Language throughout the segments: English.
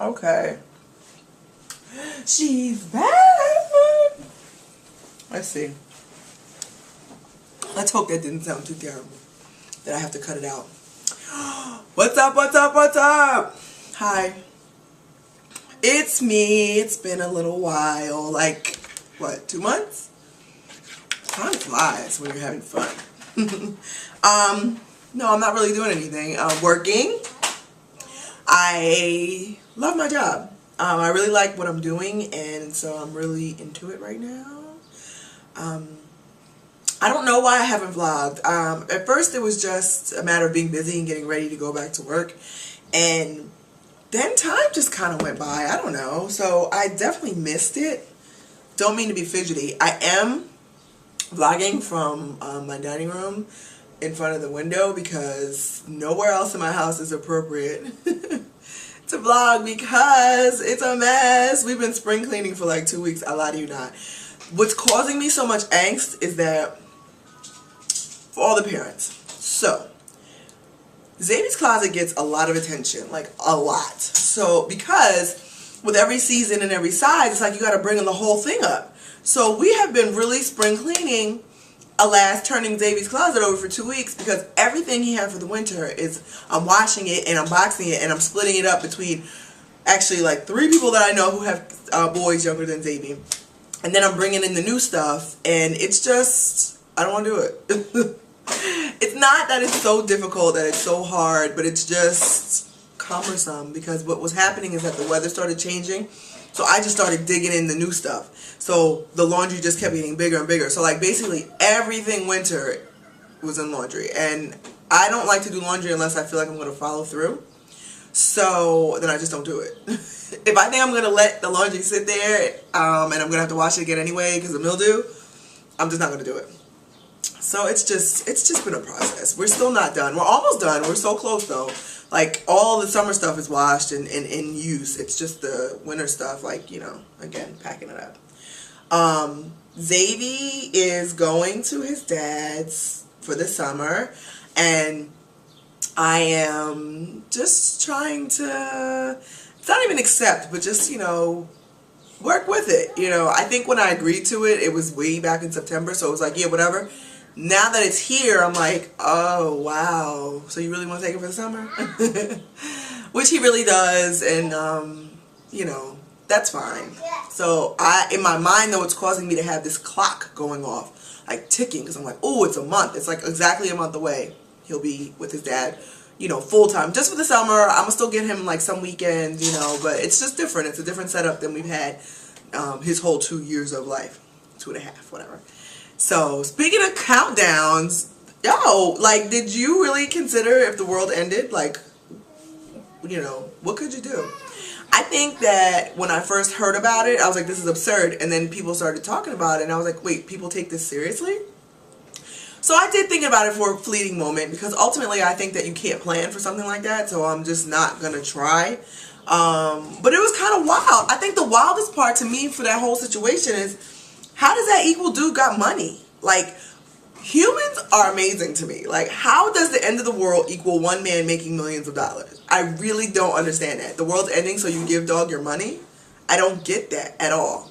Okay. She's back. Let's see. Let's hope that didn't sound too terrible, that I have to cut it out. What's up, what's up, what's up? Hi. It's me. It's been a little while. Like, what, 2 months? Time flies when you're having fun. No, I'm not really doing anything. I'm working. I love my job. I really like what I'm doing, and so I'm really into it right now. I don't know why I haven't vlogged. At first it was just a matter of being busy and getting ready to go back to work, and then time just kind of went by. I don't know. So I definitely missed it. Don't mean to be fidgety. I am vlogging from my dining room in front of the window because nowhere else in my house is appropriate to vlog because it's a mess. We've been spring cleaning for like 2 weeks. I lie to you not. What's causing me so much angst is that for all the parents. So Xavier's closet gets a lot of attention, like a lot. So because with every season and every size, it's like you got to bring the whole thing up. So we have been really spring cleaning, turning Xavier's closet over for 2 weeks because everything he had for the winter is, I'm washing it and unboxing it and I'm splitting it up between actually like 3 people that I know who have boys younger than Xavier. And then I'm bringing in the new stuff, and it's just, I don't want to do it. It's not that it's so difficult, that it's so hard, but it's just cumbersome because what was happening is that the weather started changing. So I just started digging in the new stuff. So the laundry just kept getting bigger and bigger. So like basically everything winter was in laundry. And I don't like to do laundry unless I feel like I'm going to follow through. So then I just don't do it. If I think I'm going to let the laundry sit there and I'm going to have to wash it again anyway because of mildew, I'm just not going to do it. So it's just been a process. We're still not done. We're almost done. We're so close though. Like all the summer stuff is washed and in use. It's just the winter stuff, like, you know, again, packing it up. Xavier is going to his dad's for the summer, and I am just trying to, it's not even accept, but just, you know, work with it. You know, I think when I agreed to it, it was way back in September, so it was like, yeah, whatever. Now that it's here, I'm like, oh, wow. So you really want to take it for the summer? Which he really does, and, you know, that's fine. So in my mind, though, it's causing me to have this clock going off, like ticking, because I'm like, oh, it's a month. It's like exactly a month away. He'll be with his dad, you know, full time. Just for the summer, I'm going to still get him like some weekends, you know, but it's just different. It's a different setup than we've had his whole 2 years of life. 2.5, whatever. So, speaking of countdowns, yo, like, did you really consider if the world ended? Like, you know, what could you do? I think that when I first heard about it, I was like, this is absurd. And then people started talking about it, and I was like, wait, people take this seriously? So I did think about it for a fleeting moment, because ultimately I think that you can't plan for something like that, so I'm just not going to try. But it was kind of wild. I think the wildest part to me for that whole situation is, how does that equal dude got money? Like, humans are amazing to me. Like, how does the end of the world equal one man making millions of dollars? I really don't understand that. The world's ending, so you give dog your money? I don't get that at all.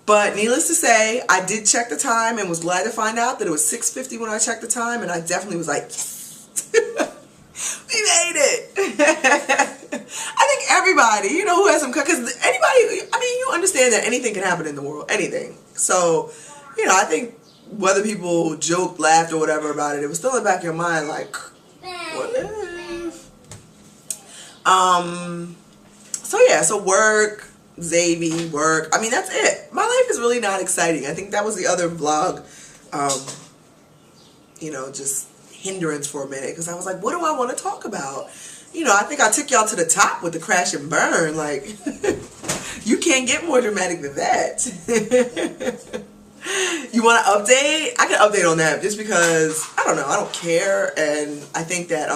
But needless to say, I did check the time and was glad to find out that it was 6:50 when I checked the time, and I definitely was like, we made it. I think everybody, you know, who has some, because anybody, I mean, you understand that anything can happen in the world, anything. So, you know, I think whether people joked, laughed, or whatever about it, it was still in the back of your mind, like, what if? So yeah, so work, Xavier, work. I mean, that's it. My life is really not exciting. I think that was the other vlog, you know, just hindrance for a minute, because I was like, what do I want to talk about? You know, I think I took y'all to the top with the crash and burn. Like, you can't get more dramatic than that. You want to update? I can update on that just because, I don't know, I don't care. And I think that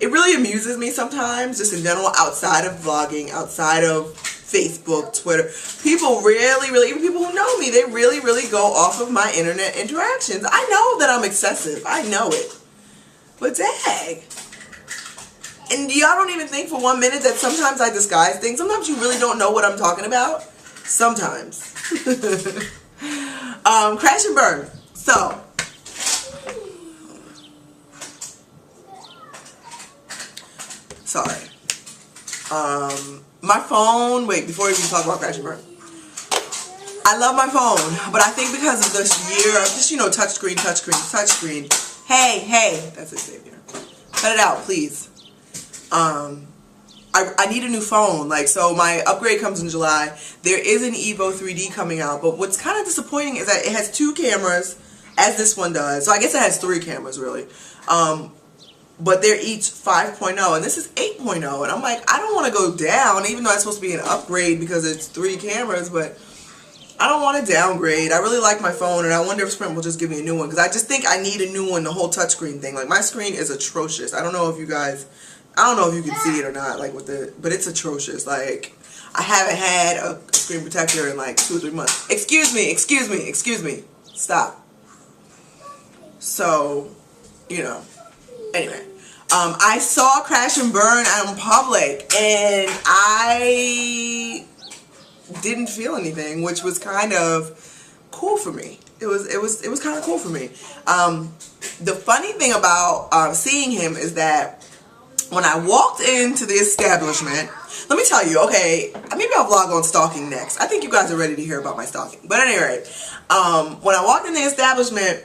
it really amuses me sometimes, just in general, outside of vlogging, outside of Facebook, Twitter. People really, even people who know me, they really go off of my internet interactions. I know that I'm excessive. I know it. But dang. And y'all don't even think for 1 minute that sometimes I disguise things. Sometimes you really don't know what I'm talking about. Sometimes. Crash and burn. So, sorry. My phone, wait, before we even talk about crash and burn. I love my phone, but I think because of this year of just, you know, touchscreen. Hey, that's it, Xavier. Cut it out, please. I need a new phone. Like, so my upgrade comes in July. There is an Evo 3D coming out, but what's kind of disappointing is that it has 2 cameras, as this one does. So I guess it has 3 cameras, really. But they're each 5.0, and this is 8.0. And I'm like, I don't want to go down, even though it's supposed to be an upgrade because it's 3 cameras, but I don't want to downgrade. I really like my phone, and I wonder if Sprint will just give me a new one, because I just think I need a new one, the whole touchscreen thing. Like, my screen is atrocious. I don't know if you guys, I don't know if you can see it or not, like, with the, but it's atrocious. Like, I haven't had a screen protector in like 2 or 3 months. Excuse me. Stop. So, you know, anyway. I saw Crash and Burn out in public, and I didn't feel anything, which was kind of cool for me. It was kind of cool for me. The funny thing about seeing him is that when I walked into the establishment, let me tell you, okay, maybe I'll vlog on stalking next. I think you guys are ready to hear about my stalking. But at any rate, when I walked in the establishment,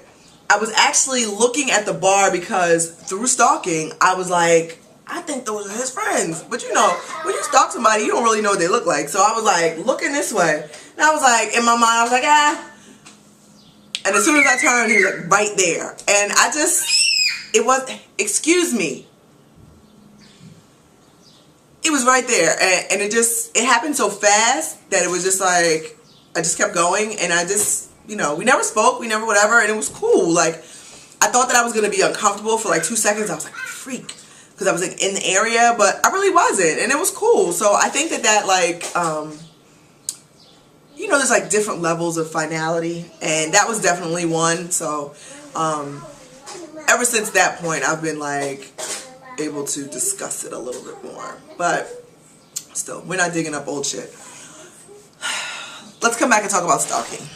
I was actually looking at the bar because through stalking, I was like, I think those are his friends. But you know, when you stalk somebody, you don't really know what they look like. So I was like, looking this way. And I was like, in my mind, I was like, ah. And as soon as I turned, he was like right there. And I just, it was, excuse me. It was right there. And it happened so fast that it was just like, I just kept going. And I just, you know, we never spoke, we never whatever. And it was cool. Like, I thought that I was going to be uncomfortable for like 2 seconds. I was like, freak. Because I was like in the area, but I really wasn't, and it was cool. So I think that like, you know, there's like different levels of finality, and that was definitely one. So ever since that point, I've been like able to discuss it a little bit more. But still, we're not digging up old shit. Let's come back and talk about stalking.